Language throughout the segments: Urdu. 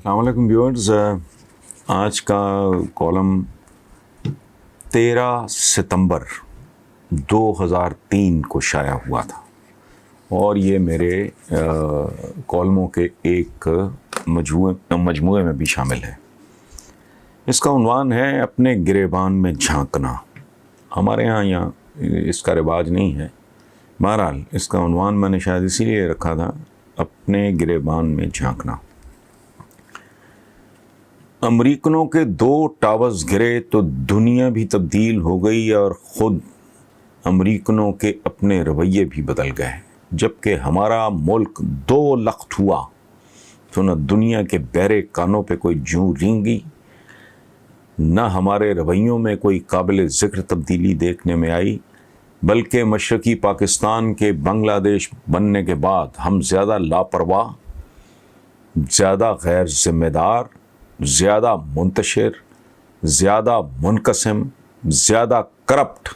السلام علیکم ویورز. آج کا کالم 13 ستمبر 2003 کو شائع ہوا تھا اور یہ میرے کالموں کے ایک مجموعے میں بھی شامل ہے. اس کا عنوان ہے اپنے گریبان میں جھانکنا. ہمارے یہاں اس کا رواج نہیں ہے. بہرحال اس کا عنوان میں نے شاید اسی لیے رکھا تھا، اپنے گریبان میں جھانکنا. امریکنوں کے 2 ٹاورز گرے تو دنیا بھی تبدیل ہو گئی اور خود امریکنوں کے اپنے رویے بھی بدل گئے. جبکہ ہمارا ملک 2 لخت ہوا تو نہ دنیا کے بہرے کانوں پہ کوئی جوں رینگی، نہ ہمارے رویوں میں کوئی قابل ذکر تبدیلی دیکھنے میں آئی، بلکہ مشرقی پاکستان کے بنگلہ دیش بننے کے بعد ہم زیادہ لاپرواہ، زیادہ غیر ذمہ دار، زیادہ منتشر، زیادہ منقسم، زیادہ کرپٹ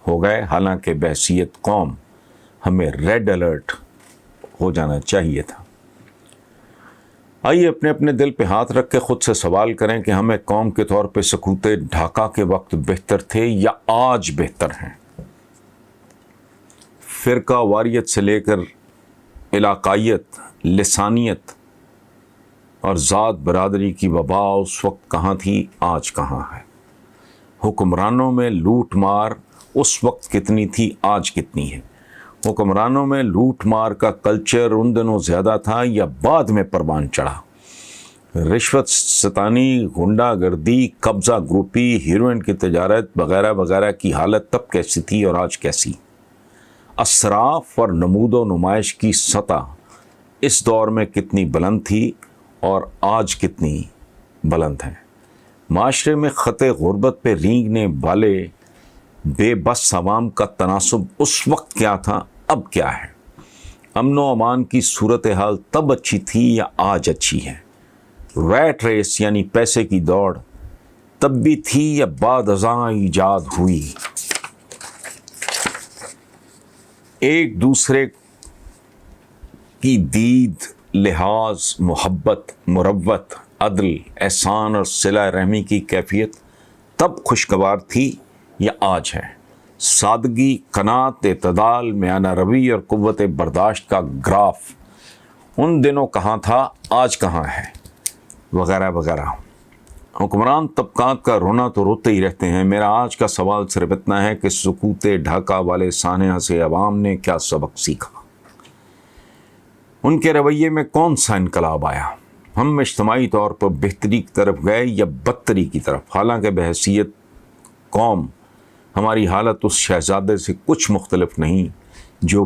ہو گئے. حالانکہ بحیثیت قوم ہمیں ریڈ الرٹ ہو جانا چاہیے تھا. آئیے اپنے اپنے دل پہ ہاتھ رکھ کے خود سے سوال کریں کہ ہمیں قوم کے طور پہ سکوت ڈھاکہ کے وقت بہتر تھے یا آج بہتر ہیں. فرقہ واریت سے لے کر علاقائیت، لسانیت اور ذات برادری کی وبا اس وقت کہاں تھی، آج کہاں ہے. حکمرانوں میں لوٹ مار اس وقت کتنی تھی، آج کتنی ہے. حکمرانوں میں لوٹ مار کا کلچر ان دنوں زیادہ تھا یا بعد میں پروان چڑھا. رشوت ستانی، غنڈہ گردی، قبضہ گروپی، ہیروئن کی تجارت وغیرہ وغیرہ کی حالت تب کیسی تھی اور آج کیسی. اسراف اور نمود و نمائش کی سطح اس دور میں کتنی بلند تھی اور آج کتنی بلند ہیں. معاشرے میں خط غربت پہ رینگنے والے بے بس عوام کا تناسب اس وقت کیا تھا، اب کیا ہے. امن و امان کی صورتحال تب اچھی تھی یا آج اچھی ہے. ریٹ ریس یعنی پیسے کی دوڑ تب بھی تھی یا بعد ازاں ایجاد ہوئی. ایک دوسرے کی دید، لحاظ، محبت، مروت، عدل، احسان اور صلہ رحمی کی کیفیت تب خوشگوار تھی یا آج ہے. سادگی، قناعت، اعتدال، میانہ روی اور قوت برداشت کا گراف ان دنوں کہاں تھا، آج کہاں ہے، وغیرہ وغیرہ. حکمران طبقات کا رونا تو روتے ہی رہتے ہیں. میرا آج کا سوال صرف اتنا ہے کہ سکوت ڈھاکہ والے سانحہ سے عوام نے کیا سبق سیکھا، ان کے رویے میں کون سا انقلاب آیا. ہم اجتماعی طور پر بہتری کی طرف گئے یا بدتری کی طرف. حالانکہ بحیثیت قوم ہماری حالت اس شہزادے سے کچھ مختلف نہیں جو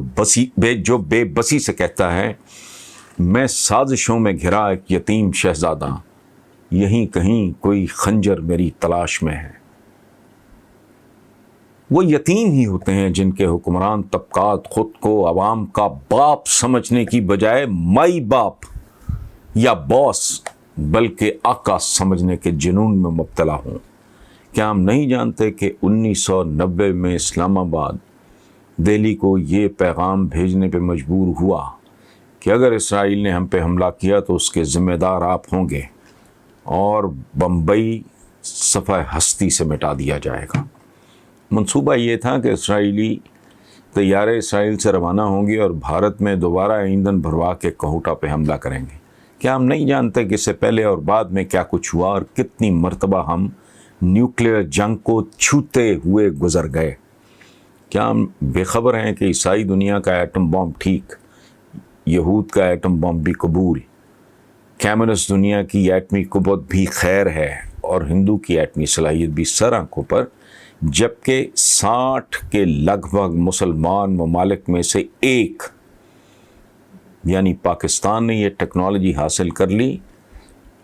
بے بسی سے کہتا ہے میں سازشوں میں گھرا ایک یتیم شہزادہ، یہیں کہیں کوئی خنجر میری تلاش میں ہے. وہ یتیم ہی ہوتے ہیں جن کے حکمران طبقات خود کو عوام کا باپ سمجھنے کی بجائے مائی باپ یا باس بلکہ آقا سمجھنے کے جنون میں مبتلا ہوں. کیا ہم نہیں جانتے کہ 1990 میں اسلام آباد دہلی کو یہ پیغام بھیجنے پہ مجبور ہوا کہ اگر اسرائیل نے ہم پہ حملہ کیا تو اس کے ذمہ دار آپ ہوں گے اور بمبئی صفحہ ہستی سے مٹا دیا جائے گا. منصوبہ یہ تھا کہ اسرائیلی طیارے اسرائیل سے روانہ ہوں گے اور بھارت میں دوبارہ ایندھن بھروا کے کہوٹہ پہ حملہ کریں گے. کیا ہم نہیں جانتے کہ اس سے پہلے اور بعد میں کیا کچھ ہوا اور کتنی مرتبہ ہم نیوکلیئر جنگ کو چھوتے ہوئے گزر گئے. کیا ہم بے خبر ہیں کہ عیسائی دنیا کا ایٹم بم ٹھیک، یہود کا ایٹم بم بھی قبول، کمیونسٹ دنیا کی ایٹمی قوت بھی خیر ہے اور ہندو کی ایٹمی صلاحیت بھی سر آنکھوں پر، جبکہ 60 کے لگ بھگ مسلمان ممالک میں سے ایک یعنی پاکستان نے یہ ٹیکنالوجی حاصل کر لی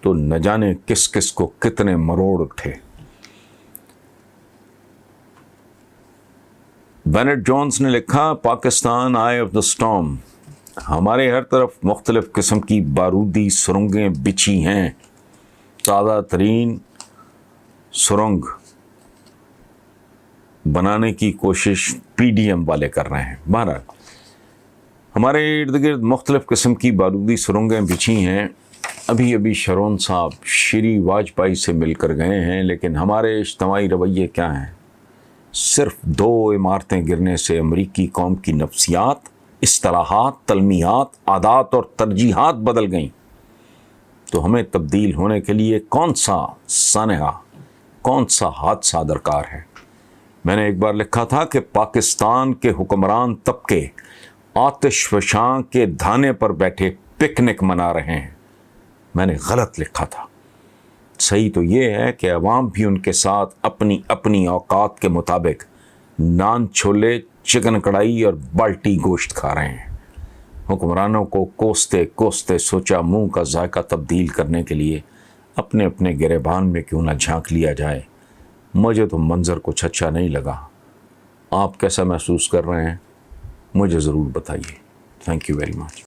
تو نہ جانے کس کس کو کتنے مروڑ اٹھے. بینٹ جونز نے لکھا پاکستان آئی آف دا اسٹارم. ہمارے ہر طرف مختلف قسم کی بارودی سرنگیں بچھی ہیں. تازہ ترین سرنگ بنانے کی کوشش پی ڈی ایم والے کر رہے ہیں. بہرحال ہمارے ارد گرد مختلف قسم کی بارودی سرنگیں بچھی ہیں ابھی ابھی شرون صاحب شری واجپئی سے مل کر گئے ہیں، لیکن ہمارے اجتماعی رویے کیا ہیں؟ صرف 2 عمارتیں گرنے سے امریکی قوم کی نفسیات، اصطلاحات، تلمیحات، عادات اور ترجیحات بدل گئیں۔ تو ہمیں تبدیل ہونے کے لیے کون سا سانحہ، کون سا حادثہ درکار ہے؟ میں نے ایک بار لکھا تھا کہ پاکستان کے حکمران طبقے آتش فشاں کے دھانے پر بیٹھے پکنک منا رہے ہیں۔ میں نے غلط لکھا تھا۔ صحیح تو یہ ہے کہ عوام بھی ان کے ساتھ اپنی اپنی اوقات کے مطابق نان چھولے، چکن کڑھائی اور بالٹی گوشت کھا رہے ہیں۔ حکمرانوں کو کوستے کوستے سوچا منہ کا ذائقہ تبدیل کرنے کے لیے اپنے اپنے گریبان میں کیوں نہ جھانک لیا جائے۔ مجھے تو منظر کچھ اچھا نہیں لگا۔ آپ کیسا محسوس کر رہے ہیں؟ مجھے ضرور بتائیے۔ Thank you very much.